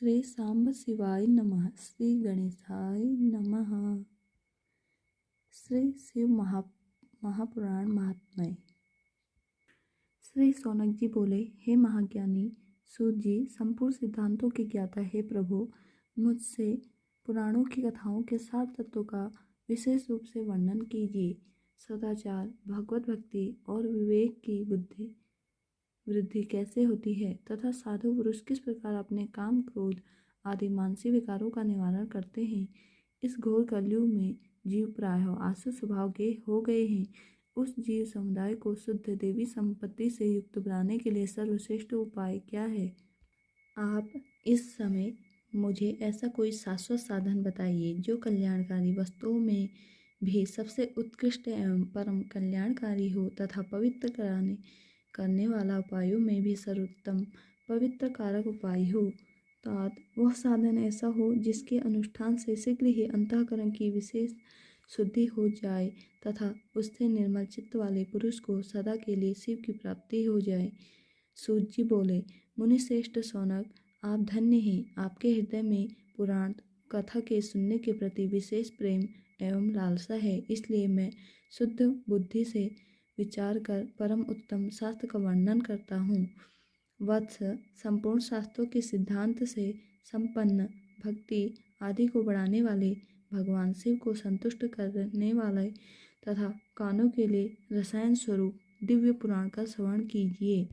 श्री सांब शिवाय नमः। श्री गणेशाय नमः। श्री शिव महापुराण महात्म्य। श्री शौनक जी बोले, हे महाज्ञानी सूत जी, संपूर्ण सिद्धांतों के ज्ञाता हे प्रभु, मुझसे पुराणों की कथाओं के सार तत्वों का विशेष रूप से वर्णन कीजिए। सदाचार, भगवत भक्ति और विवेक की बुद्धि वृद्धि कैसे होती है तथा साधु पुरुष किस प्रकार अपने काम, क्रोध आदि मानसिक विकारों का निवारण करते हैं। इस घोर कलयुग में जीव प्रायः आसुर स्वभाव के हो गए हैं। उस जीव समुदाय को शुद्ध देवी संपत्ति से युक्त बनाने के लिए सर्वश्रेष्ठ उपाय क्या है? आप इस समय मुझे ऐसा कोई शाश्वत साधन बताइए जो कल्याणकारी वस्तुओं में भी सबसे उत्कृष्ट एवं परम कल्याणकारी हो तथा पवित्र करने वाला उपायों में भी सर्वोत्तम पवित्र कारक उपाय हो। तात वह साधन ऐसा हो जिसके अनुष्ठान से शीघ्र ही अंतःकरण की विशेष शुद्धि हो जाए तथा उससे निर्मल चित्त वाले पुरुष को सदा के लिए शिव की प्राप्ति हो जाए। सूत जी बोले, मुनिश्रेष्ठ शौनक, आप धन्य हैं। आपके हृदय में पुराण कथा के सुनने के प्रति विशेष प्रेम एवं लालसा है, इसलिए मैं शुद्ध बुद्धि से विचार कर परम उत्तम शास्त्र का वर्णन करता हूँ। वत्स, संपूर्ण शास्त्रों के सिद्धांत से संपन्न भक्ति आदि को बढ़ाने वाले, भगवान शिव को संतुष्ट करने वाले तथा कानों के लिए रसायन स्वरूप दिव्य पुराण का श्रवण कीजिए।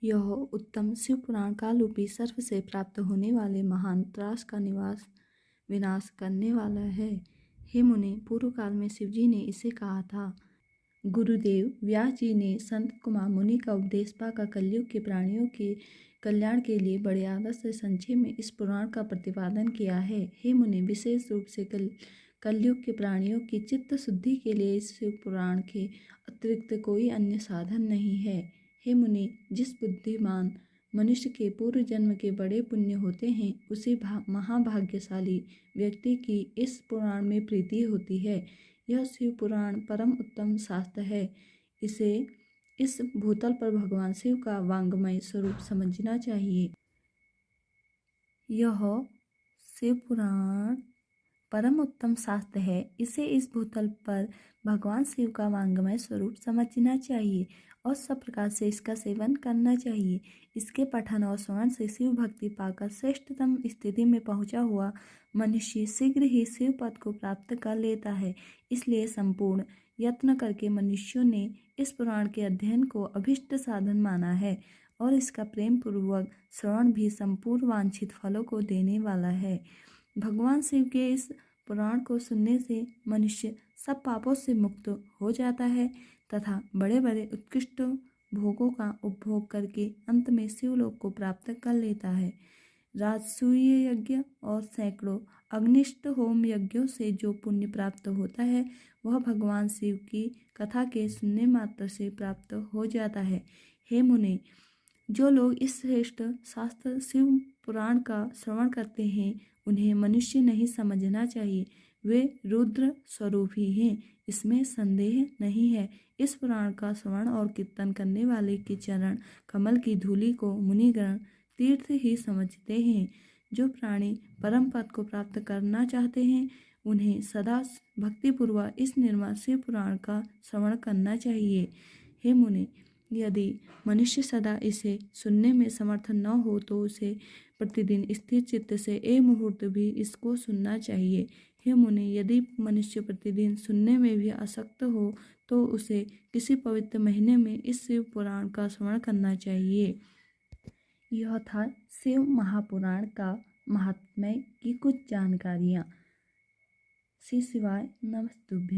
यह उत्तम शिव पुराण कालरूपी सर्प से प्राप्त होने वाले महान त्रास का विनाश करने वाला है। हे मुनि, पूर्व काल में शिवजी ने इसे कहा था। गुरुदेव व्यास जी ने संत कुमार मुनि का उपदेश पाकर कलयुग के प्राणियों के कल्याण के लिए बड़े आदर से संक्षेप में इस पुराण का प्रतिपादन किया है। हे मुनि, विशेष रूप से कलयुग के प्राणियों की चित्त शुद्धि के लिए इस शिव पुराण के अतिरिक्त कोई अन्य साधन नहीं है। हे मुनि, जिस बुद्धिमान मनुष्य के पूर्व जन्म के बड़े पुण्य होते हैं, उसी महाभाग्यशाली व्यक्ति की इस पुराण में प्रीति होती है। यह शिव पुराण परम उत्तम शास्त्र है। इसे इस भूतल पर भगवान शिव का वांग्मय स्वरूप समझना चाहिए। यह शिव पुराण परम उत्तम शास्त्र है। इसे इस भूतल पर भगवान शिव का वांग्मय स्वरूप समझना चाहिए और सब प्रकार से इसका सेवन करना चाहिए। इसके पठन और श्रवण से शिव भक्ति पाकर श्रेष्ठतम स्थिति में पहुंचा हुआ मनुष्य शीघ्र ही शिव पद को प्राप्त कर लेता है। इसलिए संपूर्ण यत्न करके मनुष्यों ने इस पुराण के अध्ययन को अभिष्ट साधन माना है और इसका प्रेम पूर्वक श्रवण भी संपूर्ण वांछित फलों को देने वाला है। भगवान शिव के इस पुराण को सुनने से मनुष्य सब पापों से मुक्त हो जाता है तथा बड़े बड़े उत्कृष्ट भोगों का उपभोग करके अंत में शिवलोक को प्राप्त कर लेता है। राजसूय यज्ञ और सैकड़ों अग्निष्ट होम यज्ञों से जो पुण्य प्राप्त होता है, वह भगवान शिव की कथा के सुनने मात्र से प्राप्त हो जाता है। हे मुने, जो लोग इस श्रेष्ठ शास्त्र शिव पुराण का श्रवण करते हैं, उन्हें मनुष्य नहीं समझना चाहिए। वे रुद्र स्वरूप ही हैं, इसमें संदेह नहीं है। इस पुराण का श्रवण और कीर्तन करने वाले के चरण कमल की धूलि को मुनिगण तीर्थ ही समझते हैं। जो प्राणी परम पद को प्राप्त करना चाहते हैं, उन्हें सदा भक्तिपूर्वक इस निर्मल शिव पुराण का श्रवण करना चाहिए। हे मुनि, यदि मनुष्य सदा इसे सुनने में समर्थ न हो तो उसे प्रतिदिन स्थिर चित्त से एक मुहूर्त भी इसको सुनना चाहिए। हे मुनि, यदि मनुष्य प्रतिदिन सुनने में भी आसक्त हो तो उसे किसी पवित्र महीने में इस शिव पुराण का श्रवण करना चाहिए। यह था शिव महापुराण का महात्म्य की कुछ जानकारियाँ। श्री शिवाय नमस्तुभ्यं।